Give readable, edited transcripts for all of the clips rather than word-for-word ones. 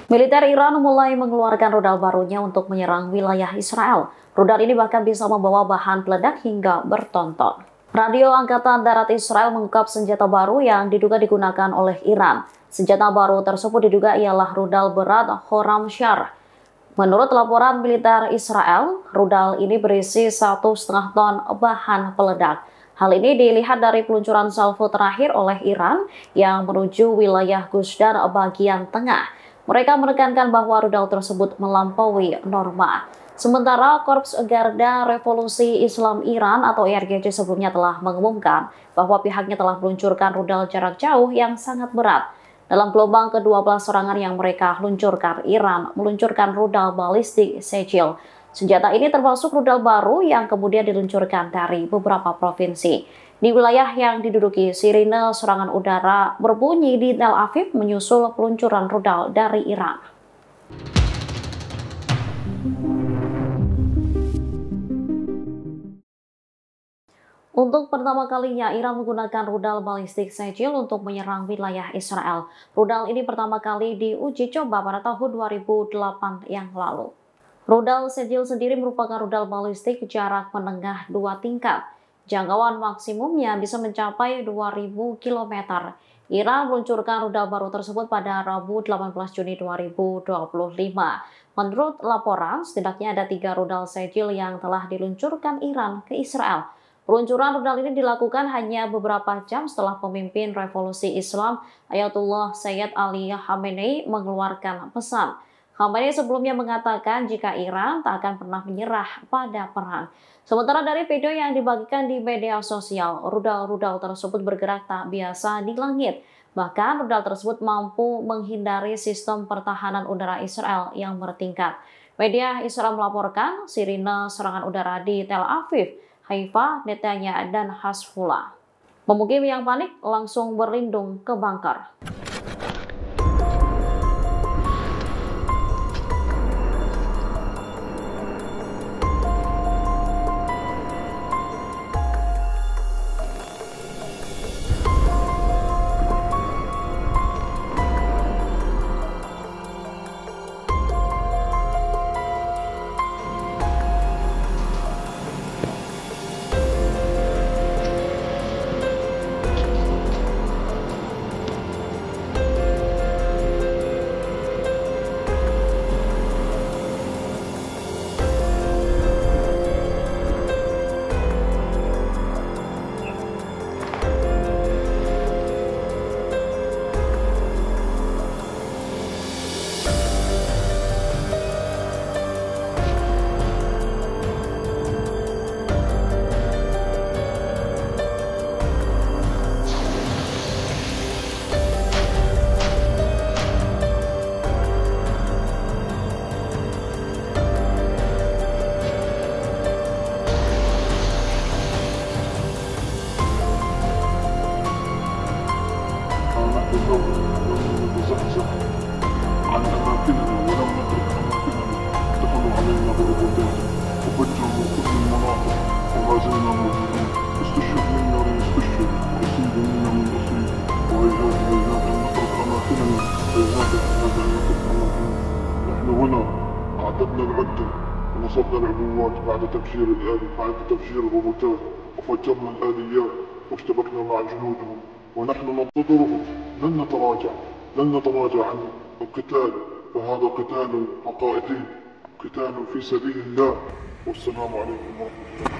Militer Iran mulai mengeluarkan rudal barunya untuk menyerang wilayah Israel. Rudal ini bahkan bisa membawa bahan peledak hingga bertonton. Radio Angkatan Darat Israel mengungkap senjata baru yang diduga digunakan oleh Iran. Senjata baru tersebut diduga ialah rudal berat Khorramshahr. Menurut laporan militer Israel, rudal ini berisi 1,5 ton bahan peledak. Hal ini dilihat dari peluncuran salvo terakhir oleh Iran yang menuju wilayah Gush Dan bagian tengah. Mereka menekankan bahwa rudal tersebut melampaui norma. Sementara Korps Garda Revolusi Islam Iran atau IRGC sebelumnya telah mengumumkan bahwa pihaknya telah meluncurkan rudal jarak jauh yang sangat berat. Dalam gelombang ke-12 serangan yang mereka luncurkan, Iran meluncurkan rudal balistik Sejil. Senjata ini termasuk rudal baru yang kemudian diluncurkan dari beberapa provinsi. Di wilayah yang diduduki, sirine serangan udara berbunyi di Tel Aviv menyusul peluncuran rudal dari Iran. Untuk pertama kalinya, Iran menggunakan rudal balistik Sejil untuk menyerang wilayah Israel. Rudal ini pertama kali diuji coba pada tahun 2008 yang lalu. Rudal Sejil sendiri merupakan rudal balistik jarak menengah 2 tingkat. Jangkauan maksimumnya bisa mencapai 2.000 km. Iran meluncurkan rudal baru tersebut pada Rabu 18 Juni 2025. Menurut laporan, setidaknya ada 3 rudal Sejil yang telah diluncurkan Iran ke Israel. Peluncuran rudal ini dilakukan hanya beberapa jam setelah pemimpin revolusi Islam Ayatullah Sayyid Ali Khamenei mengeluarkan pesan. Khamenei sebelumnya mengatakan jika Iran tak akan pernah menyerah pada perang. Sementara dari video yang dibagikan di media sosial, rudal-rudal tersebut bergerak tak biasa di langit. Bahkan rudal tersebut mampu menghindari sistem pertahanan udara Israel yang bertingkat. Media Israel melaporkan sirine serangan udara di Tel Aviv, Haifa, Netanya, dan Hasfullah. Pemukim yang panik langsung berlindung ke bunker. نزحزح عن أماكننا ولم نترك أماكننا. دخلوا علينا بروبوتات وفجروا كل المناطق وما زلنا موجودين. استشهد منا من استشهد وأصيب منا من أصيب. وهيهات هيهات أن نترك أماكننا. هيهات هيهات أن نترك أماكننا. نحن هنا أعددنا العدة ونصبنا العبوات بعد تفجير الروبوتات وفجرنا الآليات واشتبكنا مع جنودهم ونحن ننتظرهم. لن نتراجع عن القتال، فهذا قتال عقائدي، قتال في سبيل الله. والسلام عليكم ورحمة الله.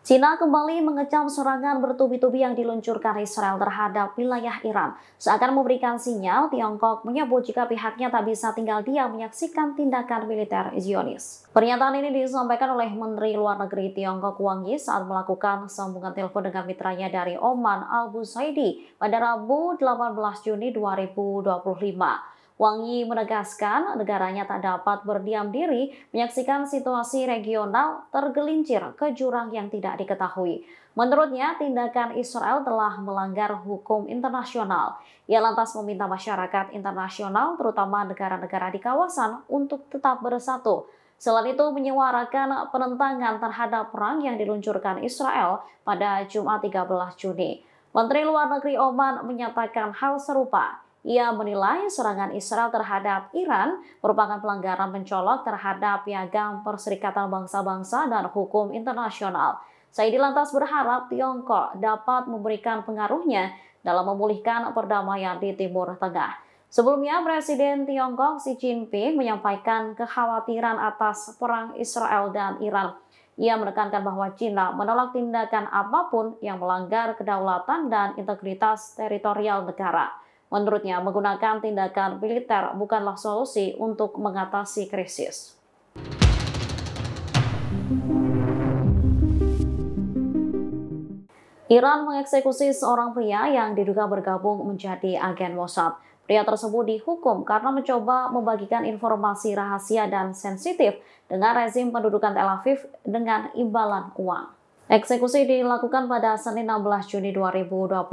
Cina kembali mengecam serangan bertubi-tubi yang diluncurkan Israel terhadap wilayah Iran. Seakan memberikan sinyal, Tiongkok menyebut jika pihaknya tak bisa tinggal diam menyaksikan tindakan militer Zionis. Pernyataan ini disampaikan oleh Menteri Luar Negeri Tiongkok Wang Yi saat melakukan sambungan telepon dengan mitranya dari Oman Al Busaidi pada Rabu 18 Juni 2025. Wang Yi menegaskan negaranya tak dapat berdiam diri menyaksikan situasi regional tergelincir ke jurang yang tidak diketahui. Menurutnya, tindakan Israel telah melanggar hukum internasional. Ia lantas meminta masyarakat internasional, terutama negara-negara di kawasan, untuk tetap bersatu. Selain itu, menyuarakan penentangan terhadap perang yang diluncurkan Israel pada Jumat 13 Juni. Menteri Luar Negeri Oman menyatakan hal serupa. Ia menilai serangan Israel terhadap Iran merupakan pelanggaran mencolok terhadap piagam Perserikatan Bangsa-Bangsa dan hukum internasional. Saidi lantas berharap Tiongkok dapat memberikan pengaruhnya dalam memulihkan perdamaian di Timur Tengah. Sebelumnya, Presiden Tiongkok Xi Jinping menyampaikan kekhawatiran atas perang Israel dan Iran. Ia menekankan bahwa China menolak tindakan apapun yang melanggar kedaulatan dan integritas teritorial negara. Menurutnya, menggunakan tindakan militer bukanlah solusi untuk mengatasi krisis. Iran mengeksekusi seorang pria yang diduga bergabung menjadi agen Mossad. Pria tersebut dihukum karena mencoba membagikan informasi rahasia dan sensitif dengan rezim pendudukan Tel Aviv dengan imbalan uang. Eksekusi dilakukan pada Senin 16 Juni 2025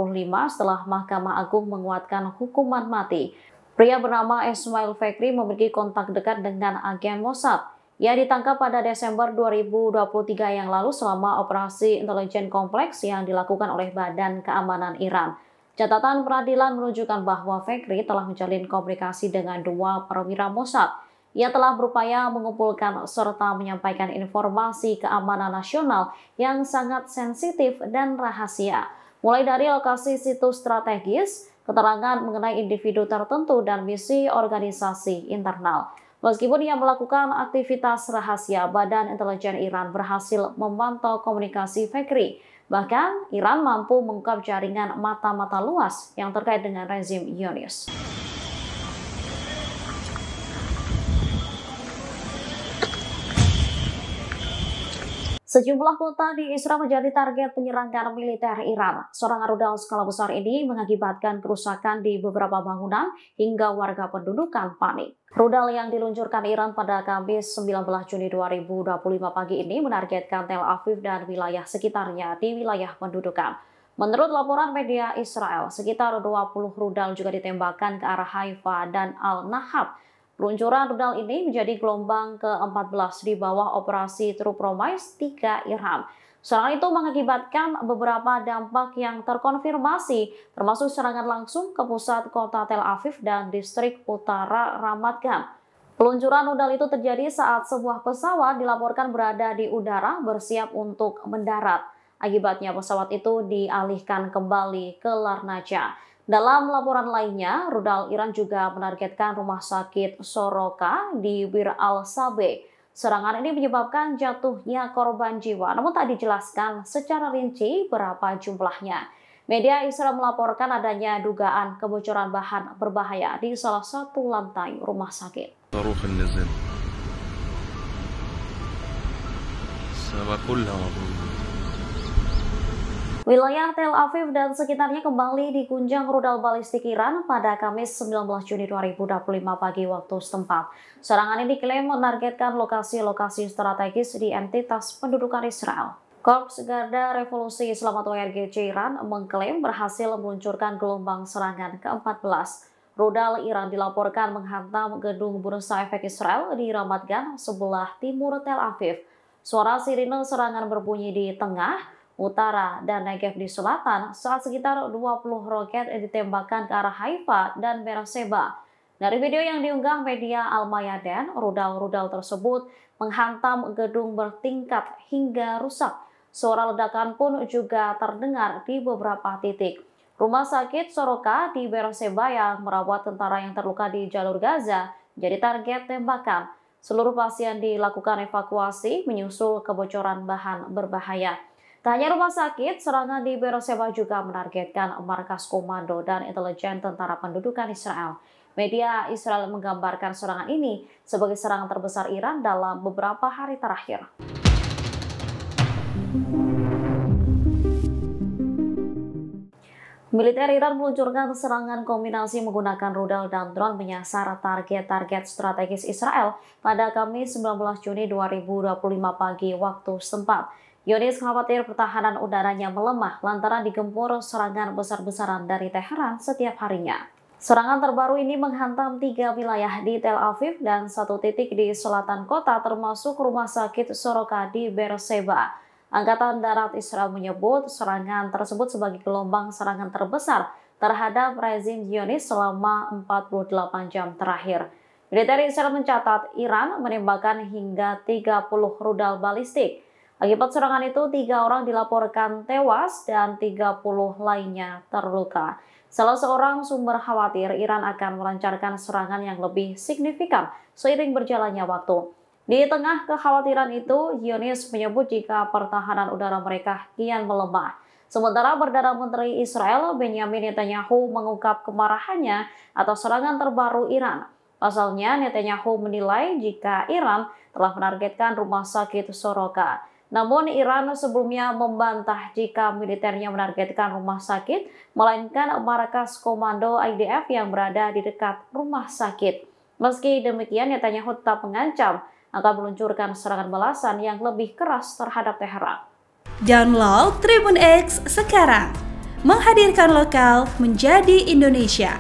setelah Mahkamah Agung menguatkan hukuman mati. Pria bernama Ismail Fakri memiliki kontak dekat dengan agen Mossad. Ia ditangkap pada Desember 2023 yang lalu selama operasi intelijen kompleks yang dilakukan oleh Badan Keamanan Iran. Catatan peradilan menunjukkan bahwa Fakri telah menjalin komunikasi dengan dua perwira Mossad. Ia telah berupaya mengumpulkan serta menyampaikan informasi keamanan nasional yang sangat sensitif dan rahasia, mulai dari lokasi situs strategis, keterangan mengenai individu tertentu, dan misi organisasi internal. Meskipun ia melakukan aktivitas rahasia, Badan Intelijen Iran berhasil memantau komunikasi Fakri. Bahkan, Iran mampu mengungkap jaringan mata-mata luas yang terkait dengan rezim Zionis. Sejumlah kota di Israel menjadi target penyerangan militer Iran. Serangan rudal skala besar ini mengakibatkan kerusakan di beberapa bangunan hingga warga pendudukan panik. Rudal yang diluncurkan Iran pada Kamis 19 Juni 2025 pagi ini menargetkan Tel Aviv dan wilayah sekitarnya di wilayah pendudukan. Menurut laporan media Israel, sekitar 20 rudal juga ditembakkan ke arah Haifa dan Al-Nahab. Peluncuran rudal ini menjadi gelombang ke-14 di bawah operasi True Promise 3 Iran. Serangan itu mengakibatkan beberapa dampak yang terkonfirmasi, termasuk serangan langsung ke pusat kota Tel Aviv dan distrik utara Ramat Gan. Peluncuran rudal itu terjadi saat sebuah pesawat dilaporkan berada di udara bersiap untuk mendarat. Akibatnya pesawat itu dialihkan kembali ke Larnaca. Dalam laporan lainnya, rudal Iran juga menargetkan rumah sakit Soroka di Bir al-Sabe. Serangan ini menyebabkan jatuhnya korban jiwa, namun tak dijelaskan secara rinci berapa jumlahnya. Media Israel melaporkan adanya dugaan kebocoran bahan berbahaya di salah satu lantai rumah sakit. Wilayah Tel Aviv dan sekitarnya kembali digunjang rudal balistik Iran pada Kamis 19 Juni 2025 pagi waktu setempat. Serangan ini diklaim menargetkan lokasi-lokasi strategis di entitas pendudukan Israel. Korps Garda Revolusi Islam atau RGC Iran mengklaim berhasil meluncurkan gelombang serangan ke-14. Rudal Iran dilaporkan menghantam gedung Bursa Efek Israel di Ramat Gan, sebelah timur Tel Aviv. Suara sirine serangan berbunyi di tengah, utara, dan Negev di selatan saat sekitar 20 roket ditembakkan ke arah Haifa dan Beersheba. Dari video yang diunggah media Al-Mayadin, rudal-rudal tersebut menghantam gedung bertingkat hingga rusak. Suara ledakan pun juga terdengar di beberapa titik. Rumah sakit Soroka di Beersheba yang merawat tentara yang terluka di jalur Gaza jadi target tembakan. Seluruh pasien dilakukan evakuasi menyusul kebocoran bahan berbahaya. Tak hanya rumah sakit, serangan di Beersheba juga menargetkan markas komando dan intelijen tentara pendudukan Israel. Media Israel menggambarkan serangan ini sebagai serangan terbesar Iran dalam beberapa hari terakhir. Militer Iran meluncurkan serangan kombinasi menggunakan rudal dan drone menyasar target-target strategis Israel pada Kamis 19 Juni 2025 pagi waktu setempat. Yunis khawatir pertahanan udaranya melemah lantaran digempur serangan besar-besaran dari Teheran setiap harinya. Serangan terbaru ini menghantam 3 wilayah di Tel Aviv dan 1 titik di selatan kota termasuk rumah sakit Soroka di Beersheba. Angkatan Darat Israel menyebut serangan tersebut sebagai gelombang serangan terbesar terhadap rezim Zionis selama 48 jam terakhir. Militer Israel mencatat Iran menembakkan hingga 30 rudal balistik. Akibat serangan itu, 3 orang dilaporkan tewas dan 30 lainnya terluka. Salah seorang sumber khawatir Iran akan melancarkan serangan yang lebih signifikan seiring berjalannya waktu. Di tengah kekhawatiran itu, Zionis menyebut jika pertahanan udara mereka kian melemah. Sementara Perdana Menteri Israel Benjamin Netanyahu mengungkap kemarahannya atas serangan terbaru Iran. Pasalnya, Netanyahu menilai jika Iran telah menargetkan rumah sakit Soroka. Namun Iran sebelumnya membantah jika militernya menargetkan rumah sakit, melainkan markas komando IDF yang berada di dekat rumah sakit. Meski demikian, Netanyahu tetap mengancam akan meluncurkan serangan balasan yang lebih keras terhadap Teheran. Download Tribun X sekarang, menghadirkan lokal menjadi Indonesia.